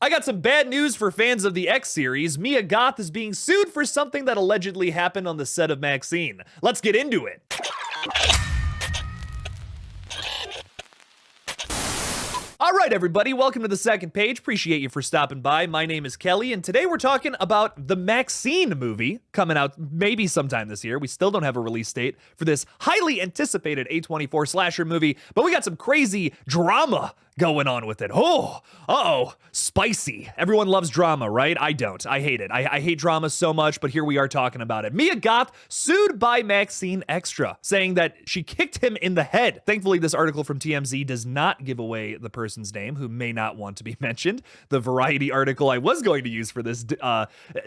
I got some bad news for fans of the X series. Mia Goth is being sued for something that allegedly happened on the set of Maxxxine. Let's get into it. All right, everybody, welcome to the second page. Appreciate you for stopping by. My name is Kelly, and today we're talking about the Maxxxine movie coming out maybe sometime this year. We still don't have a release date for this highly anticipated A24 slasher movie, but we got some crazy drama going on with it. Oh, spicy. Everyone loves drama, right? I don't. I hate it. I hate drama so much, but here we are talking about it. Mia Goth sued by Maxxxine Extra, saying that she kicked him in the head. Thankfully, this article from TMZ does not give away the person's name who may not want to be mentioned. The Variety article I was going to use for this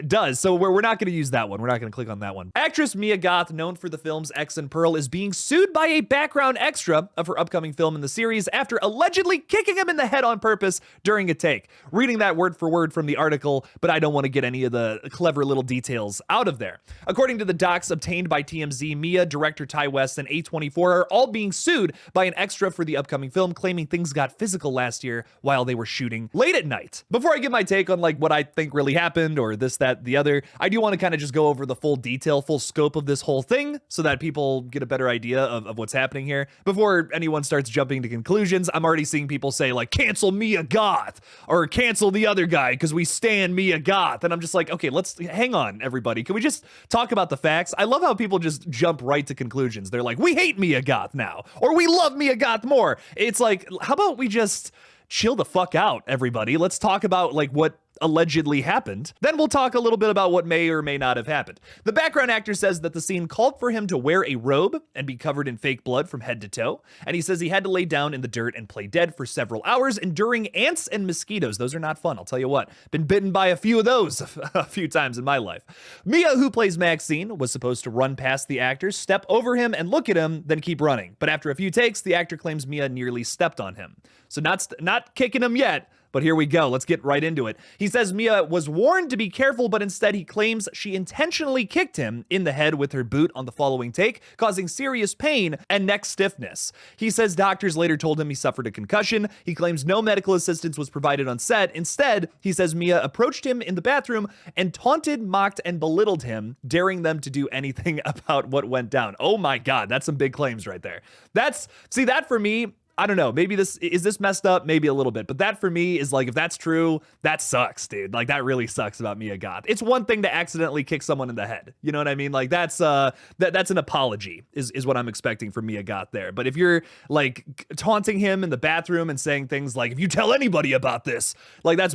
does, so we're not going to use that one. We're not going to click on that one. Actress Mia Goth, known for the films X and Pearl, is being sued by a background extra of her upcoming film in the series after allegedly kicking him in the head on purpose during a take. Reading that word for word from the article, but I don't want to get any of the clever little details out of there. According to the docs obtained by TMZ, Mia, director Ty West, and A24 are all being sued by an extra for the upcoming film, claiming things got physical last year while they were shooting late at night. Before I give my take on like what I think really happened or this, that, the other, I do want to kind of just go over the full detail, full scope of this whole thing so that people get a better idea of what's happening here. Before anyone starts jumping to conclusions, I'm already seeing people say like, cancel Mia Goth or cancel the other guy because we stan Mia Goth. And I'm just like, okay, let's hang on, everybody. Can we just talk about the facts? I love how people just jump right to conclusions. They're like, we hate Mia Goth now, or we love Mia Goth more. It's like, how about we just chill the fuck out, everybody? Let's talk about like what allegedly happened. Then we'll talk a little bit about what may or may not have happened. The background actor says that the scene called for him to wear a robe and be covered in fake blood from head to toe. And he says he had to lay down in the dirt and play dead for several hours, enduring ants and mosquitoes. Those are not fun, I'll tell you what. Been bitten by a few of those a few times in my life. Mia, who plays Maxxxine, was supposed to run past the actor, step over him and look at him, then keep running. But after a few takes, the actor claims Mia nearly stepped on him. So not kicking him yet, but here we go. Let's get right into it. He says Mia was warned to be careful, but instead he claims she intentionally kicked him in the head with her boot on the following take, causing serious pain and neck stiffness. He says doctors later told him he suffered a concussion. He claims no medical assistance was provided on set. Instead, he says Mia approached him in the bathroom and taunted, mocked, and belittled him, daring them to do anything about what went down. Oh my God, that's some big claims right there. See, that for me, I don't know, maybe is this messed up? Maybe a little bit, but that for me is like, if that's true, that sucks, dude. Like that really sucks about Mia Goth. It's one thing to accidentally kick someone in the head. You know what I mean? Like that's an apology is what I'm expecting from Mia Goth there. But if you're like taunting him in the bathroom and saying things like, if you tell anybody about this, like that's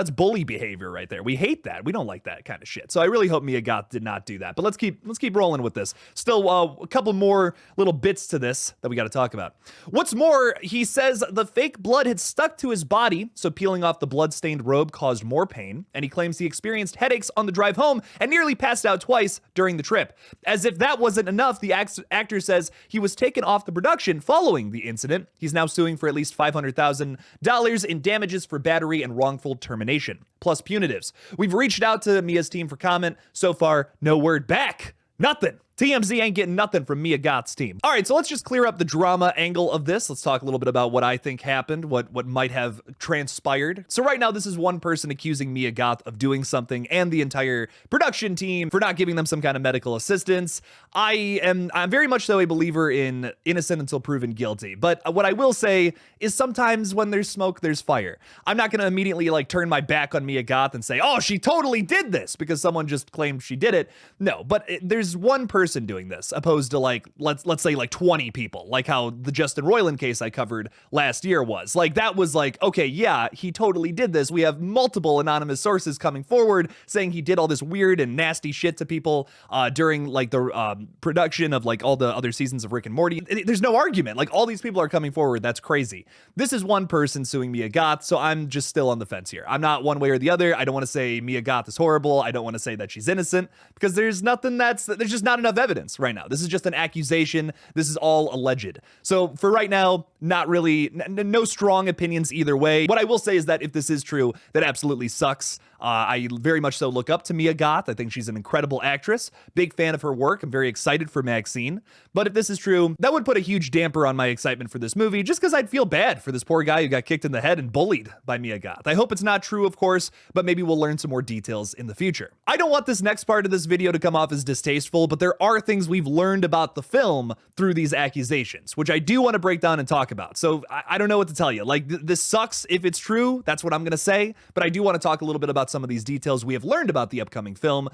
bully behavior right there. We hate that. We don't like that kind of shit. So I really hope Mia Goth did not do that. But let's keep rolling with this. Still a couple more little bits to this that we got to talk about. What's more, he says the fake blood had stuck to his body, so peeling off the blood-stained robe caused more pain, and he claims he experienced headaches on the drive home and nearly passed out twice during the trip. As if that wasn't enough, the actor says he was taken off the production following the incident. He's now suing for at least $500,000 in damages for battery and wrongful termination, plus punitives. We've reached out to Mia's team for comment. So far, no word back. Nothing. TMZ ain't getting nothing from Mia Goth's team. All right, so let's just clear up the drama angle of this. Let's talk a little bit about what I think happened, what might have transpired. So right now, this is one person accusing Mia Goth of doing something and the entire production team for not giving them some kind of medical assistance. I'm very much so a believer in innocent until proven guilty. But what I will say is sometimes when there's smoke, there's fire. I'm not going to immediately like turn my back on Mia Goth and say, oh, she totally did this because someone just claimed she did it. No, but there's one person doing this opposed to like let's say like 20 people, like how the Justin Roiland case I covered last year was. Like that was like, okay, yeah, he totally did this. We have multiple anonymous sources coming forward saying he did all this weird and nasty shit to people during like the production of like all the other seasons of Rick and Morty. There's no argument. Like all these people are coming forward. That's crazy. This is one person suing Mia Goth, so I'm just still on the fence here. I'm not one way or the other. I don't want to say Mia Goth is horrible. I don't want to say that she's innocent because there's just not enough evidence right now. This is just an accusation. This is all alleged. So for right now, not really, no strong opinions either way. What I will say is that if this is true, that absolutely sucks. I very much so look up to Mia Goth. I think she's an incredible actress. Big fan of her work. I'm very excited for Maxxxine. But if this is true, that would put a huge damper on my excitement for this movie, just because I'd feel bad for this poor guy who got kicked in the head and bullied by Mia Goth. I hope it's not true, of course, but maybe we'll learn some more details in the future. I don't want this next part of this video to come off as distasteful, but there are things we've learned about the film through these accusations, which I do want to break down and talk about. So I don't know what to tell you. Like, this sucks if it's true. That's what I'm going to say. But I do want to talk a little bit about some of these details we have learned about the upcoming film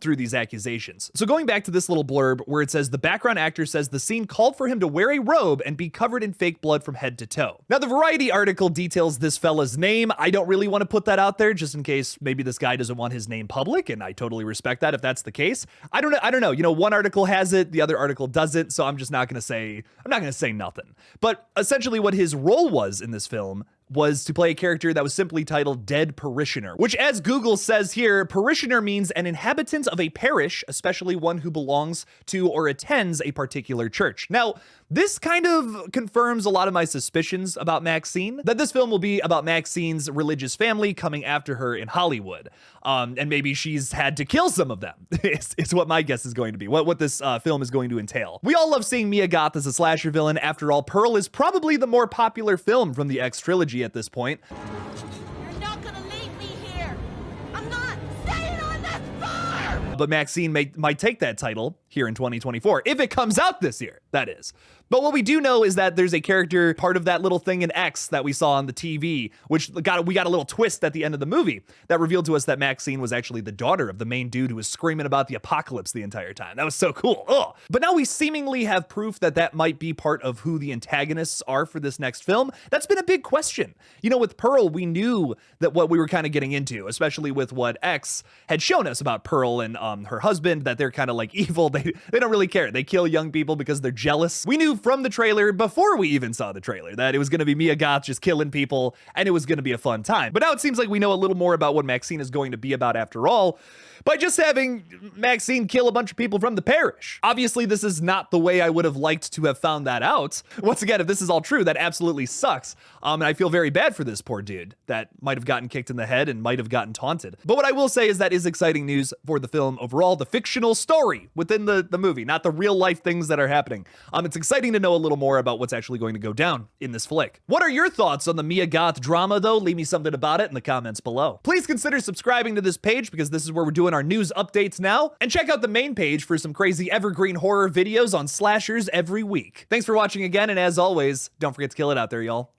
through these accusations. So going back to this little blurb where it says the background actor says the scene called for him to wear a robe and be covered in fake blood from head to toe. Now, the Variety article details this fella's name. I don't really want to put that out there just in case maybe this guy doesn't want his name public, and I totally respect that if that's the case. I don't know. You know, one article has it, the other article doesn't, so I'm not going to say nothing. But essentially what his role was in this film was to play a character that was simply titled Dead Parishioner, which, as Google says here, parishioner means an inhabitant of a parish, especially one who belongs to or attends a particular church. Now, this kind of confirms a lot of my suspicions about Maxxxine, that this film will be about Maxxine's religious family coming after her in Hollywood. And maybe she's had to kill some of them. It's what my guess is going to be, what this film is going to entail. We all love seeing Mia Goth as a slasher villain. After all, Pearl is probably the more popular film from the X trilogy at this point. You're not gonna leave me here. I'm not staying on this farm. But Maxxxine might take that title here in 2024, if it comes out this year, that is. But what we do know is that there's a character, part of that little thing in X that we saw on the TV, which we got a little twist at the end of the movie that revealed to us that Maxxxine was actually the daughter of the main dude who was screaming about the apocalypse the entire time. That was so cool. Ugh. But now we seemingly have proof that that might be part of who the antagonists are for this next film. That's been a big question. You know, with Pearl, we knew that what we were kind of getting into, especially with what X had shown us about Pearl and her husband, that they're kind of like evil. They don't really care. They kill young people because they're jealous. We knew from the trailer, before we even saw the trailer, that it was going to be Mia Goth just killing people, and it was going to be a fun time. But now it seems like we know a little more about what Maxxxine is going to be about after all, by just having Maxxxine kill a bunch of people from the parish. Obviously, this is not the way I would have liked to have found that out. Once again, if this is all true, that absolutely sucks. And I feel very bad for this poor dude that might have gotten kicked in the head and might have gotten taunted. But what I will say is that is exciting news for the film overall, the fictional story within the movie, not the real life things that are happening. It's exciting to know a little more about what's actually going to go down in this flick. What are your thoughts on the Mia Goth drama, though? Leave me something about it in the comments below. Please consider subscribing to this page, because this is where we're doing our news updates now, and check out the main page for some crazy evergreen horror videos on slashers every week. Thanks for watching again, and as always, don't forget to kill it out there, y'all.